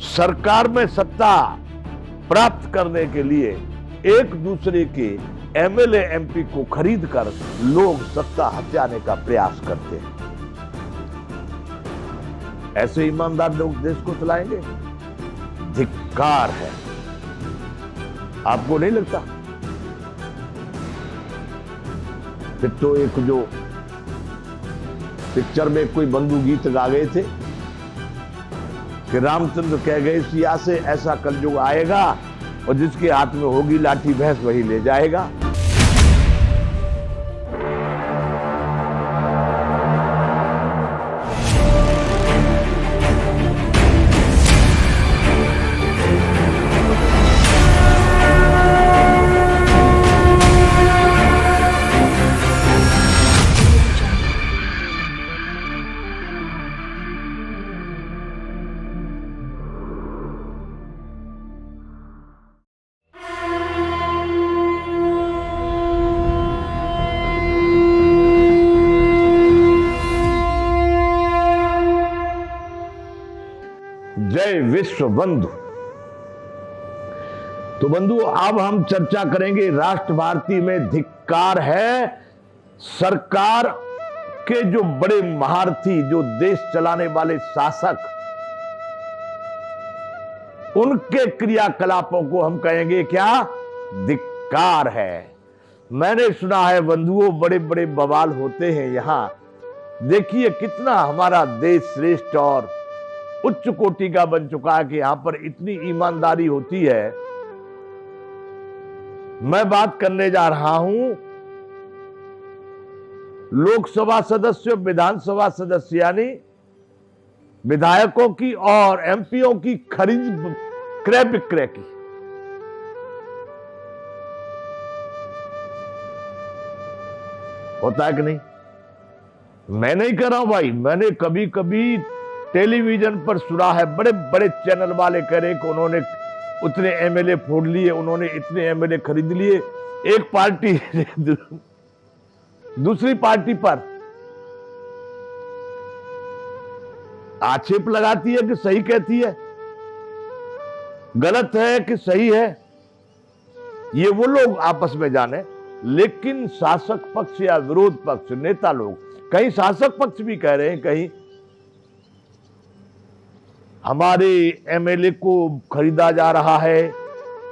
सरकार में सत्ता प्राप्त करने के लिए एक दूसरे के एमएलए एमपी को खरीद कर लोग सत्ता हथियाने का प्रयास करते हैं। ऐसे ईमानदार लोग देश को चलाएंगे? धिक्कार है। आपको नहीं लगता? फिर तो एक जो पिक्चर में कोई बंधु गीत गा गए थे कि रामचंद्र कह गए सिया से ऐसा कलयुग आएगा और जिसके हाथ में होगी लाठी भैंस वही ले जाएगा। जय विश्व बंधु। तो बंधु, अब हम चर्चा करेंगे राष्ट्र भारती में धिक्कार है। सरकार के जो बड़े महारथी, जो देश चलाने वाले शासक, उनके क्रियाकलापों को हम कहेंगे क्या? धिक्कार है। मैंने सुना है बंधुओं, बड़े बड़े बवाल होते हैं यहां। देखिए कितना हमारा देश श्रेष्ठ और उच्च कोटि का बन चुका है कि यहां पर इतनी ईमानदारी होती है। मैं बात करने जा रहा हूं लोकसभा सदस्य, विधानसभा सदस्य यानी विधायकों की और एमपीओं की खरीद क्रय विक्रय की। होता है कि नहीं? मैं नहीं कर रहा हूं भाई, मैंने कभी कभी टेलीविजन पर सुना है, बड़े बड़े चैनल वाले कह रहे कि उन्होंने उतने एमएलए फोड़ लिए, उन्होंने इतने एमएलए खरीद लिए। एक पार्टी दूसरी पार्टी पर आक्षेप लगाती है कि सही कहती है, गलत है कि सही है, ये वो लोग आपस में जाने। लेकिन शासक पक्ष या विरोध पक्ष, नेता लोग, कहीं शासक पक्ष भी कह रहे हैं, कहीं हमारे एमएलए को खरीदा जा रहा है,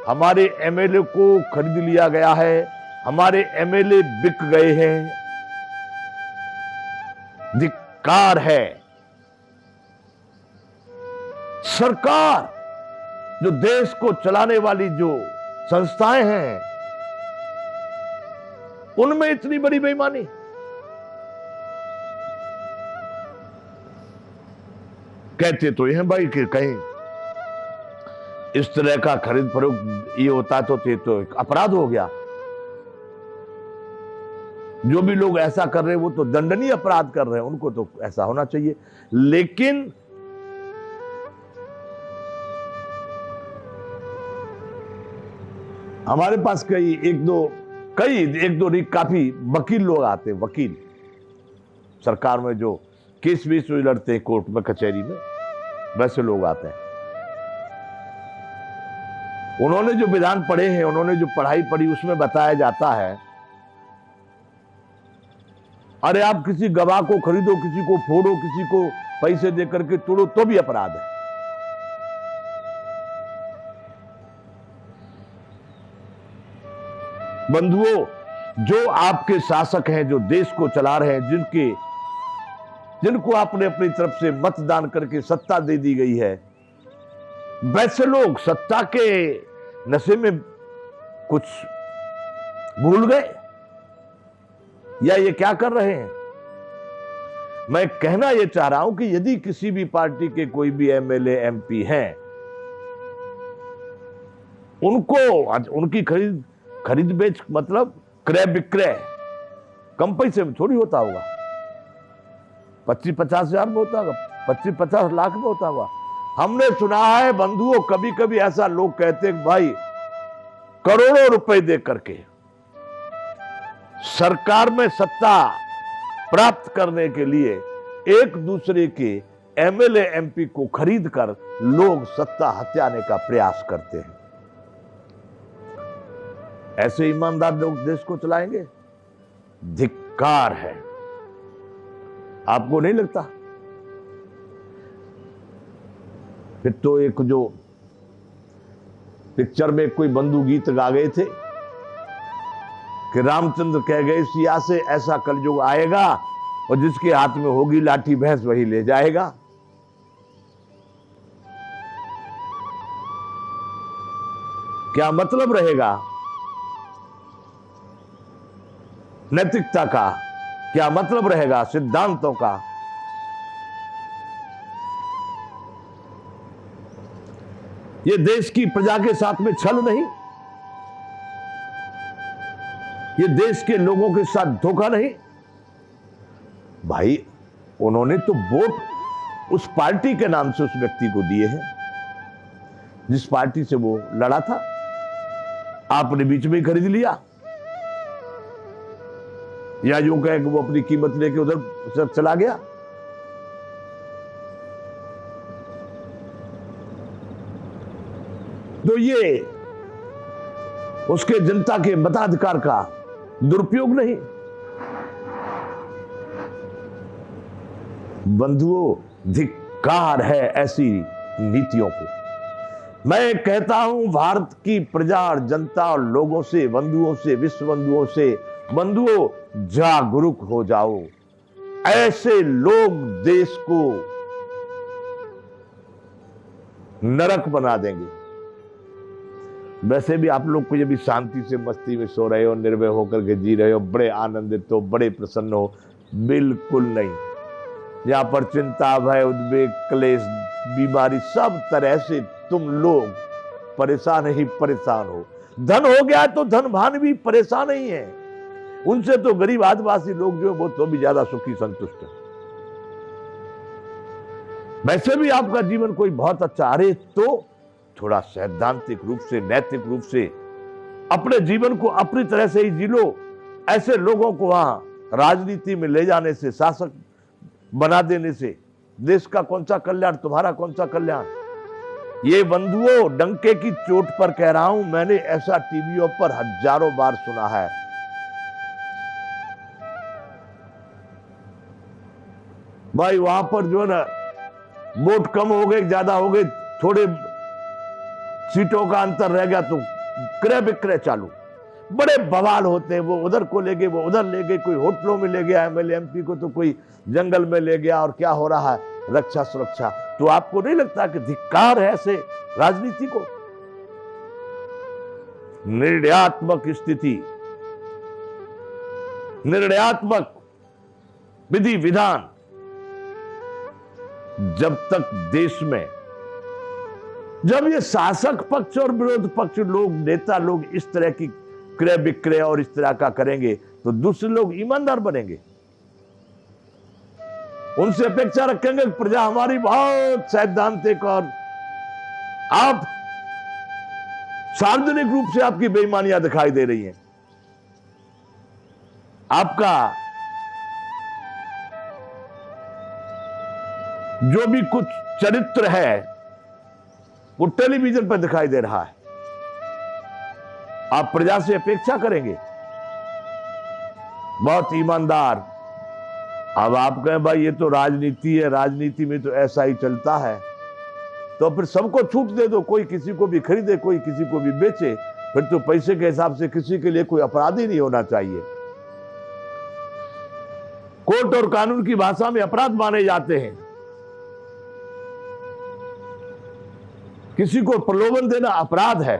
हमारे एमएलए को खरीद लिया गया है, हमारे एमएलए बिक गए हैं। धिक्कार है। सरकार, जो देश को चलाने वाली जो संस्थाएं हैं, उनमें इतनी बड़ी बेईमानी। कहते तो ये हैं भाई कि कहीं इस तरह का खरीद फरोख्त ये होता तो एक अपराध हो गया। जो भी लोग ऐसा कर रहे हैं वो तो दंडनीय अपराध कर रहे हैं, उनको तो ऐसा होना चाहिए। लेकिन हमारे पास एक दो काफी वकील लोग आते हैं, वकील सरकार में जो केस वेस लड़ते हैं कोर्ट में, कचहरी में, वैसे लोग आते हैं। उन्होंने जो विधान पढ़े हैं, उन्होंने जो पढ़ाई पढ़ी, उसमें बताया जाता है अरे आप किसी गवाह को खरीदो, किसी को फोड़ो, किसी को पैसे देकर के तोड़ो तो भी अपराध है। बंधुओं, जो आपके शासक हैं, जो देश को चला रहे हैं, जिनको आपने अपनी तरफ से मतदान करके सत्ता दे दी गई है, वैसे लोग सत्ता के नशे में कुछ भूल गए या ये क्या कर रहे हैं? मैं कहना यह चाह रहा हूं कि यदि किसी भी पार्टी के कोई भी एमएलए एमपी हैं, उनकी खरीद बेच मतलब क्रय विक्रय कम पैसे में थोड़ी होता होगा। 25-50 हजार में होता होगा, 25-50 लाख में होता होगा। हमने सुना है बंधुओं, कभी कभी ऐसा लोग कहते हैं भाई करोड़ों रुपए दे करके सरकार में सत्ता प्राप्त करने के लिए एक दूसरे के एमएलए एमपी को खरीदकर लोग सत्ता हथियाने का प्रयास करते हैं। ऐसे ईमानदार लोग देश को चलाएंगे? धिक्कार है। आपको नहीं लगता? फिर तो एक जो पिक्चर में कोई बंधु गीत गा गए थे कि रामचंद्र कह गए सिया से ऐसा कलयुग आएगा और जिसके हाथ में होगी लाठी भैंस वही ले जाएगा। क्या मतलब रहेगा नैतिकता का? क्या मतलब रहेगा सिद्धांतों का? ये देश की प्रजा के साथ में छल नहीं? ये देश के लोगों के साथ धोखा नहीं? भाई उन्होंने तो वोट उस पार्टी के नाम से उस व्यक्ति को दिए हैं जिस पार्टी से वो लड़ा था। आपने बीच में ही खरीद लिया, या यूं कहे कि वो अपनी कीमत लेके उधर चला गया। तो ये उसके जनता के मताधिकार का दुरुपयोग नहीं? बंधुओं, धिक्कार है ऐसी नीतियों को। मैं कहता हूं भारत की प्रजा और जनता और लोगों से, बंधुओं से, विश्व बंधुओं से, बंधुओं जागरूक हो जाओ। ऐसे लोग देश को नरक बना देंगे। वैसे भी आप लोग को ये भी शांति से मस्ती में सो रहे हो, निर्भय होकर के जी रहे हो, बड़े आनंदित हो, बड़े प्रसन्न हो। बिल्कुल नहीं। यहां पर चिंता, भय, उद्वेग, क्लेश, बीमारी, सब तरह से तुम लोग परेशान ही परेशान हो। धन हो गया तो धनवान भी परेशान ही है। उनसे तो गरीब आदिवासी लोग जो है वो तो भी ज्यादा सुखी संतुष्ट है। वैसे भी आपका जीवन कोई बहुत अच्छा, अरे तो थोड़ा सैद्धांतिक रूप से, नैतिक रूप से अपने जीवन को अपनी तरह से ही जी लो। ऐसे लोगों को वहां राजनीति में ले जाने से, शासक बना देने से देश का कौन सा कल्याण, तुम्हारा कौन सा कल्याण? ये बंधुओं, डंके की चोट पर कह रहा हूं, मैंने ऐसा टीवियों पर हजारों बार सुना है। भाई वहां पर जो है ना, वोट कम हो गए, ज्यादा हो गए, थोड़े सीटों का अंतर रह गया तो क्रय विक्रय चालू। बड़े बवाल होते हैं। वो उधर को ले गए, वो उधर ले गए, कोई होटलों में ले गया एमएलए एमपी को, तो कोई जंगल में ले गया, और क्या हो रहा है, रक्षा सुरक्षा। तो आपको नहीं लगता कि धिक्कार है ऐसे राजनीति को? निर्णयात्मक स्थिति, निर्णयात्मक विधि विधान जब तक देश में, जब ये शासक पक्ष और विरोध पक्ष लोग, नेता लोग इस तरह की क्रय विक्रय और इस तरह का करेंगे तो दूसरे लोग ईमानदार बनेंगे। उनसे अपेक्षा रखेंगे कि प्रजा हमारी बहुत सैद्धांतिक, और आप सार्वजनिक रूप से आपकी बेईमानियां दिखाई दे रही हैं। आपका जो भी कुछ चरित्र है वो टेलीविजन पर दिखाई दे रहा है। आप प्रजा से अपेक्षा करेंगे बहुत ईमानदार। अब आप कहें भाई ये तो राजनीति है, राजनीति में तो ऐसा ही चलता है, तो फिर सबको छूट दे दो, कोई किसी को भी खरीदे, कोई किसी को भी बेचे। फिर तो पैसे के हिसाब से किसी के लिए कोई अपराध ही नहीं होना चाहिए। कोर्ट और कानून की भाषा में अपराध माने जाते हैं। किसी को प्रलोभन देना अपराध है।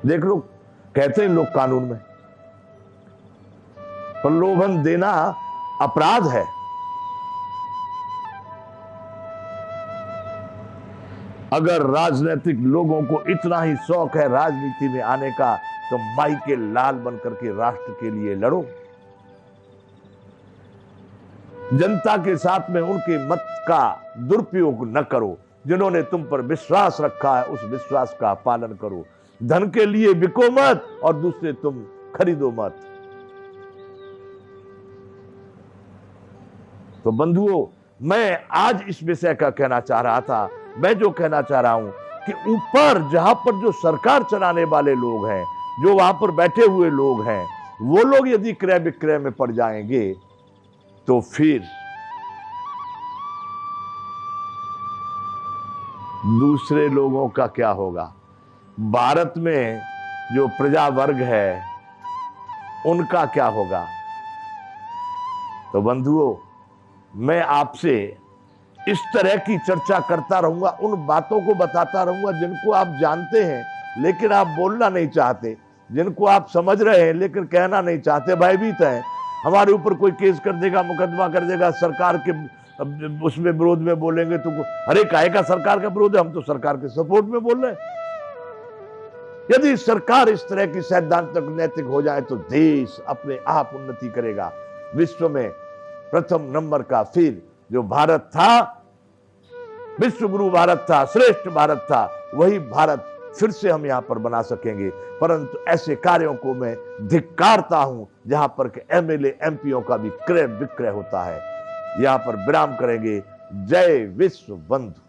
देख लो, कहते हैं लोग कानून में, प्रलोभन देना अपराध है। अगर राजनीतिक लोगों को इतना ही शौक है राजनीति में आने का, तो माई के लाल बनकर के राष्ट्र के लिए लड़ो। जनता के साथ में उनके मत का दुरुपयोग न करो। जिन्होंने तुम पर विश्वास रखा है उस विश्वास का पालन करो। धन के लिए बिको मत और दूसरे तुम खरीदो मत। तो बंधुओं, मैं आज इस विषय का कहना चाह रहा था, मैं जो कहना चाह रहा हूं कि ऊपर जहां पर जो सरकार चलाने वाले लोग हैं, जो वहां पर बैठे हुए लोग हैं, वो लोग यदि क्रय विक्रय में पड़ जाएंगे तो फिर दूसरे लोगों का क्या होगा? भारत में जो प्रजा वर्ग है उनका क्या होगा? तो बंधुओं, मैं आपसे इस तरह की चर्चा करता रहूंगा, उन बातों को बताता रहूंगा जिनको आप जानते हैं लेकिन आप बोलना नहीं चाहते, जिनको आप समझ रहे हैं लेकिन कहना नहीं चाहते, भयभीत हैं हमारे ऊपर कोई केस कर देगा, मुकदमा कर देगा, सरकार के उसमें विरोध में बोलेंगे तो अरे काहे का सरकार का विरोध है, हम तो सरकार के सपोर्ट में बोल रहे हैं। यदि सरकार इस तरह की सैद्धांतिक नैतिक हो जाए तो देश अपने आप उन्नति करेगा। विश्व में प्रथम नंबर का फिर जो भारत था, विश्व गुरु भारत था, श्रेष्ठ भारत था, वही भारत फिर से हम यहां पर बना सकेंगे। परंतु ऐसे कार्यों को मैं धिक्कारता हूं जहां पर के एमएलए एमपीओ का भी क्रय विक्रय होता है। यहां पर विराम करेंगे। जय विश्व बंधु।